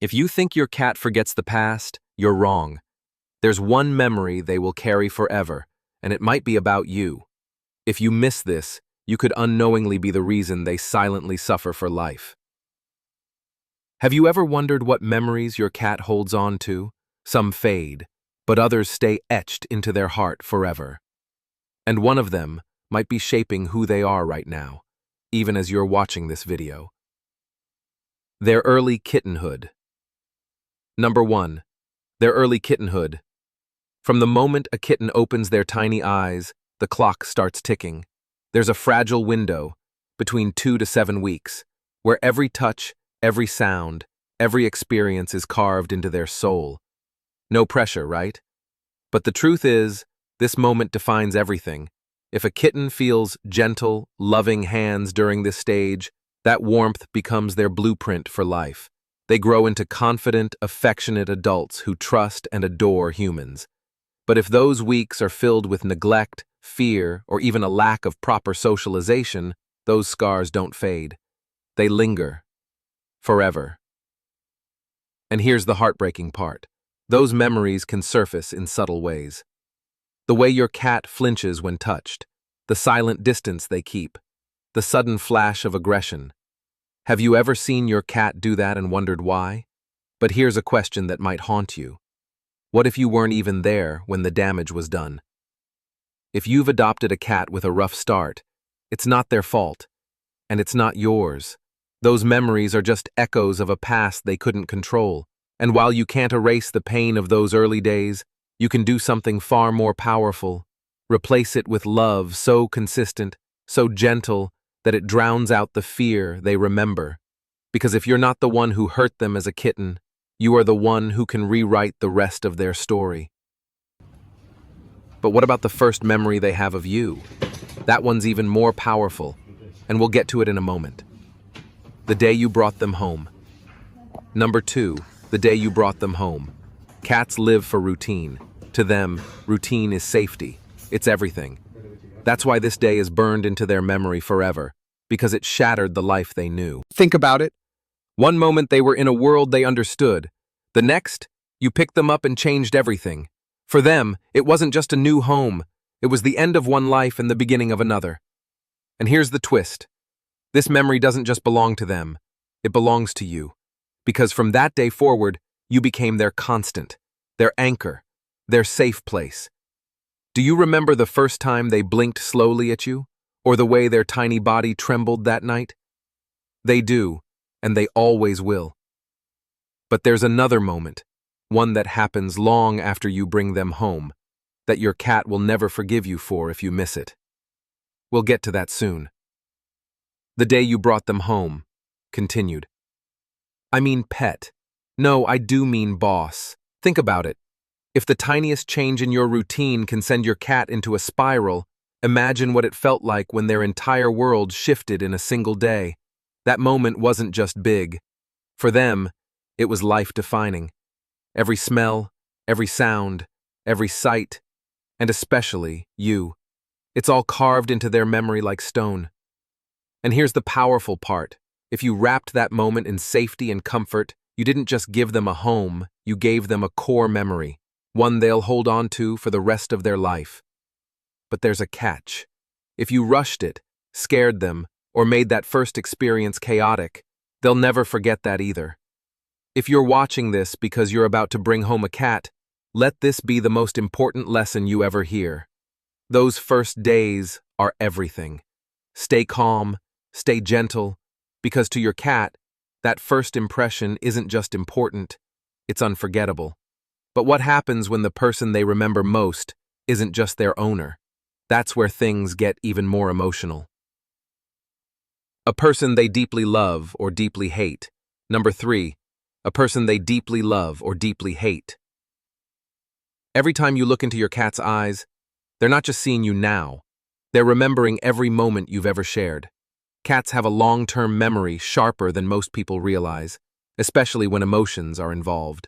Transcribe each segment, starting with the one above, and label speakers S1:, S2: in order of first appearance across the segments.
S1: If you think your cat forgets the past, you're wrong. There's one memory they will carry forever, and it might be about you. If you miss this, you could unknowingly be the reason they silently suffer for life. Have you ever wondered what memories your cat holds on to? Some fade, but others stay etched into their heart forever. And one of them might be shaping who they are right now, even as you're watching this video. Their early kittenhood. Number 1. Their early kittenhood. From the moment a kitten opens their tiny eyes, the clock starts ticking. There's a fragile window, between 2 to 7 weeks, where every touch, every sound, every experience is carved into their soul. No pressure, right? But the truth is, this moment defines everything. If a kitten feels gentle, loving hands during this stage, that warmth becomes their blueprint for life. They grow into confident, affectionate adults who trust and adore humans. But if those weeks are filled with neglect, fear, or even a lack of proper socialization, those scars don't fade. They linger. Forever. And here's the heartbreaking part. Those memories can surface in subtle ways. The way your cat flinches when touched, the silent distance they keep, the sudden flash of aggression. Have you ever seen your cat do that and wondered why? But here's a question that might haunt you. What if you weren't even there when the damage was done? If you've adopted a cat with a rough start, it's not their fault, and it's not yours. Those memories are just echoes of a past they couldn't control. And while you can't erase the pain of those early days, you can do something far more powerful. Replace it with love so consistent, so gentle, that it drowns out the fear they remember. Because if you're not the one who hurt them as a kitten, you are the one who can rewrite the rest of their story. But what about the first memory they have of you? That one's even more powerful, and we'll get to it in a moment. The day you brought them home. Number 2, the day you brought them home. Cats live for routine. To them, routine is safety. It's everything. That's why this day is burned into their memory forever, because it shattered the life they knew. Think about it. One moment they were in a world they understood. The next, you picked them up and changed everything. For them, it wasn't just a new home. It was the end of one life and the beginning of another. And here's the twist. This memory doesn't just belong to them. It belongs to you. Because from that day forward, you became their constant, their anchor, their safe place. Do you remember the first time they blinked slowly at you, or the way their tiny body trembled that night? They do, and they always will. But there's another moment, one that happens long after you bring them home, that your cat will never forgive you for if you miss it. We'll get to that soon. The day you brought them home. Continued. I mean pet. No, I do mean boss. Think about it. If the tiniest change in your routine can send your cat into a spiral, imagine what it felt like when their entire world shifted in a single day. That moment wasn't just big. For them, it was life-defining. Every smell, every sound, every sight, and especially you. It's all carved into their memory like stone. And here's the powerful part. If you wrapped that moment in safety and comfort, you didn't just give them a home, you gave them a core memory. One they'll hold on to for the rest of their life. But there's a catch. If you rushed it, scared them, or made that first experience chaotic, they'll never forget that either. If you're watching this because you're about to bring home a cat, let this be the most important lesson you ever hear. Those first days are everything. Stay calm, stay gentle, because to your cat, that first impression isn't just important, it's unforgettable. But what happens when the person they remember most isn't just their owner? That's where things get even more emotional. A person they deeply love or deeply hate. Number 3, a person they deeply love or deeply hate. Every time you look into your cat's eyes, they're not just seeing you now, they're remembering every moment you've ever shared. Cats have a long-term memory sharper than most people realize, especially when emotions are involved.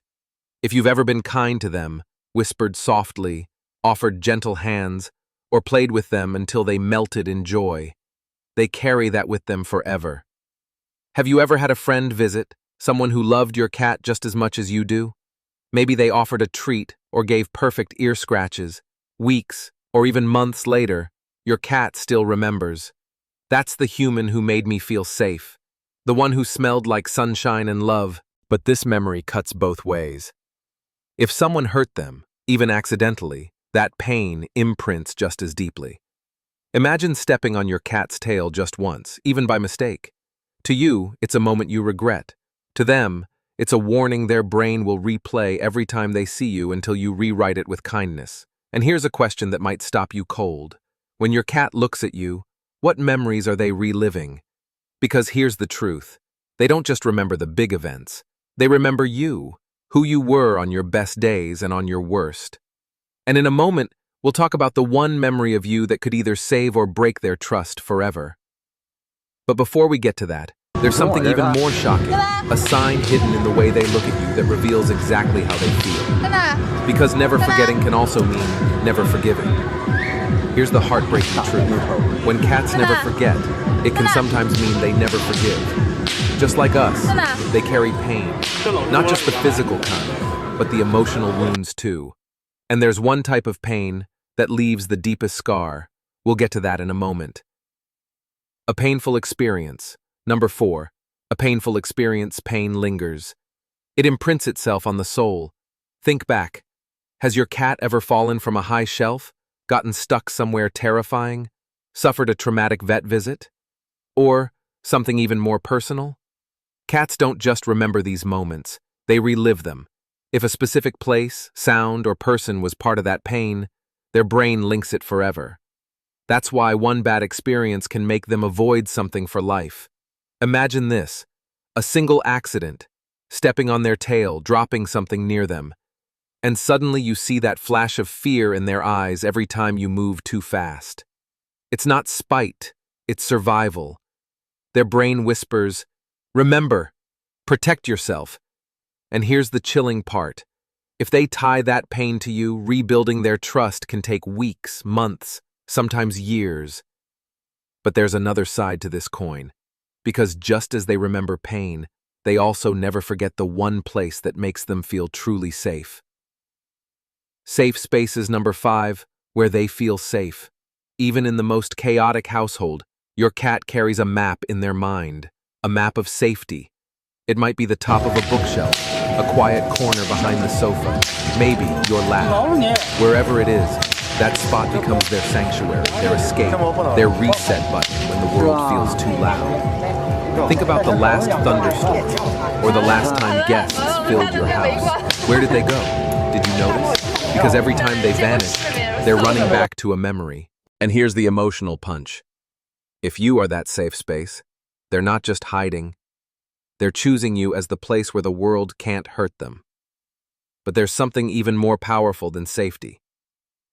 S1: If you've ever been kind to them, whispered softly, offered gentle hands, or played with them until they melted in joy, they carry that with them forever. Have you ever had a friend visit, Someone who loved your cat just as much as you do? Maybe they offered a treat or gave perfect ear scratches. Weeks or even months later, your cat still remembers. That's the human who made me feel safe. The one who smelled like sunshine and love. But this memory cuts both ways. If someone hurt them, even accidentally, that pain imprints just as deeply. Imagine stepping on your cat's tail just once, even by mistake. To you, it's a moment you regret. To them, it's a warning their brain will replay every time they see you until you rewrite it with kindness. And here's a question that might stop you cold. When your cat looks at you, what memories are they reliving? Because here's the truth. They don't just remember the big events. They remember you, who you were on your best days and on your worst. And in a moment, we'll talk about the one memory of you that could either save or break their trust forever. But before we get to that, there's something even more shocking, a sign hidden in the way they look at you that reveals exactly how they feel. Because never forgetting can also mean never forgiving. Here's the heartbreaking truth. When cats never forget, it can sometimes mean they never forgive. Just like us, they carry pain, not just the physical kind, but the emotional wounds too. And there's one type of pain that leaves the deepest scar. We'll get to that in a moment. A painful experience. Number 4. A painful experience, pain lingers. It imprints itself on the soul. Think back. Has your cat ever fallen from a high shelf, gotten stuck somewhere terrifying, suffered a traumatic vet visit? Or something even more personal? Cats don't just remember these moments, they relive them. If a specific place, sound, or person was part of that pain, their brain links it forever. That's why one bad experience can make them avoid something for life. Imagine this, a single accident, stepping on their tail, dropping something near them, and suddenly you see that flash of fear in their eyes every time you move too fast. It's not spite, it's survival. Their brain whispers, "Remember, protect yourself." And here's the chilling part. If they tie that pain to you, rebuilding their trust can take weeks, months, sometimes years. But there's another side to this coin. Because just as they remember pain, they also never forget the one place that makes them feel truly safe. Safe spaces, number 5, where they feel safe. Even in the most chaotic household, your cat carries a map in their mind, a map of safety. It might be the top of a bookshelf, a quiet corner behind the sofa, maybe your lap. Wherever it is, that spot becomes their sanctuary, their escape, their reset button when the world feels too loud. Think about the last thunderstorm, or the last time guests filled your house. Where did they go? Did you notice? Because every time they vanish, they're running back to a memory. And here's the emotional punch. If you are that safe space, they're not just hiding. They're choosing you as the place where the world can't hurt them. But there's something even more powerful than safety.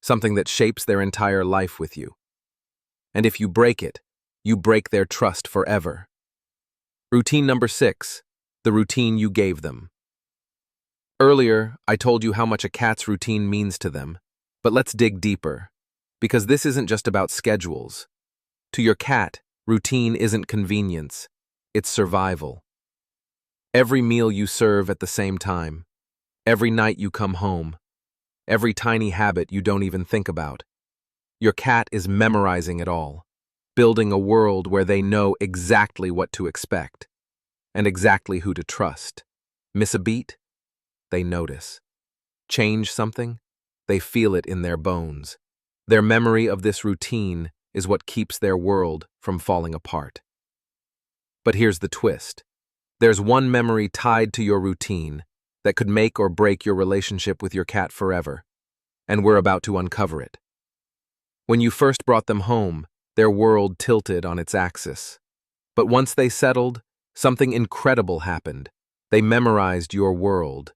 S1: Something that shapes their entire life with you. And if you break it, you break their trust forever. Routine number 6, the routine you gave them. Earlier, I told you how much a cat's routine means to them, but let's dig deeper, because this isn't just about schedules. To your cat, routine isn't convenience, it's survival. Every meal you serve at the same time, every night you come home, every tiny habit you don't even think about. Your cat is memorizing it all, building a world where they know exactly what to expect and exactly who to trust. Miss a beat? They notice. Change something? They feel it in their bones. Their memory of this routine is what keeps their world from falling apart. But here's the twist. There's one memory tied to your routine that could make or break your relationship with your cat forever, and we're about to uncover it. When you first brought them home, their world tilted on its axis. But once they settled, something incredible happened. They memorized your world.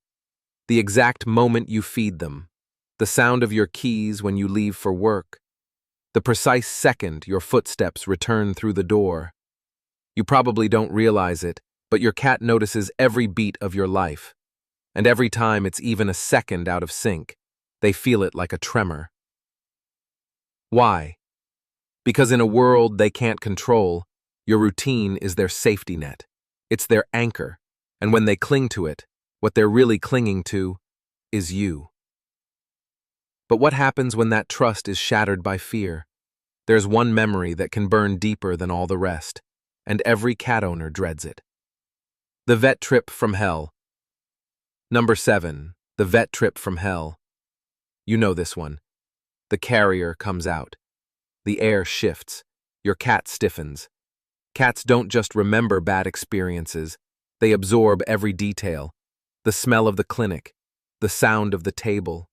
S1: The exact moment you feed them, the sound of your keys when you leave for work, the precise second your footsteps return through the door. You probably don't realize it, but your cat notices every beat of your life. And every time it's even a second out of sync, they feel it like a tremor. Why? Because in a world they can't control, your routine is their safety net. It's their anchor. And when they cling to it, what they're really clinging to is you. But what happens when that trust is shattered by fear? There's one memory that can burn deeper than all the rest, and every cat owner dreads it. The vet trip from hell. Number 7. The vet trip from hell. You know this one. The carrier comes out. The air shifts. Your cat stiffens. Cats don't just remember bad experiences, they absorb every detail. The smell of the clinic, the sound of the table,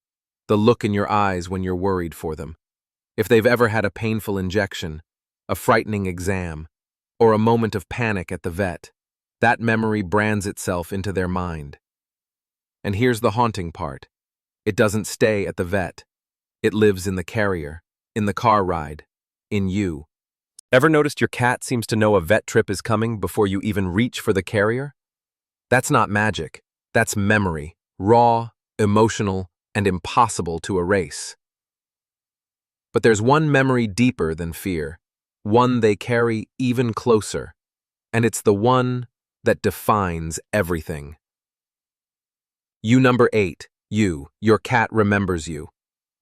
S1: the look in your eyes when you're worried for them. If they've ever had a painful injection, a frightening exam, or a moment of panic at the vet, that memory brands itself into their mind. And here's the haunting part. It doesn't stay at the vet. It lives in the carrier, in the car ride, in you. Ever noticed your cat seems to know a vet trip is coming before you even reach for the carrier? That's not magic. That's memory, raw, emotional, and impossible to erase. But there's one memory deeper than fear, one they carry even closer, and it's the one that defines everything. You number 8, you, your cat remembers you.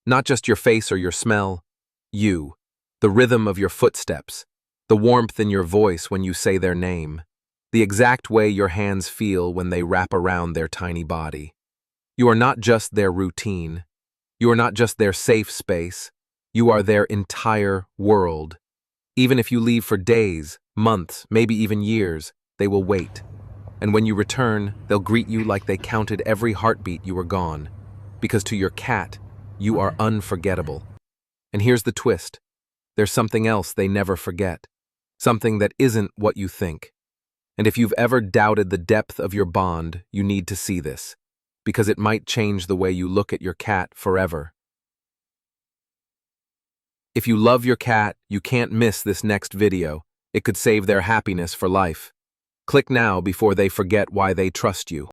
S1: Not just your face or your smell, you, the rhythm of your footsteps, the warmth in your voice when you say their name, the exact way your hands feel when they wrap around their tiny body. You are not just their routine. You are not just their safe space. You are their entire world. Even if you leave for days, months, maybe even years, they will wait. And when you return, they'll greet you like they counted every heartbeat you were gone. Because to your cat, you are unforgettable. And here's the twist. There's something else they never forget. Something that isn't what you think. And if you've ever doubted the depth of your bond, you need to see this. Because it might change the way you look at your cat forever. If you love your cat, you can't miss this next video. It could save their happiness for life. Click now before they forget why they trust you.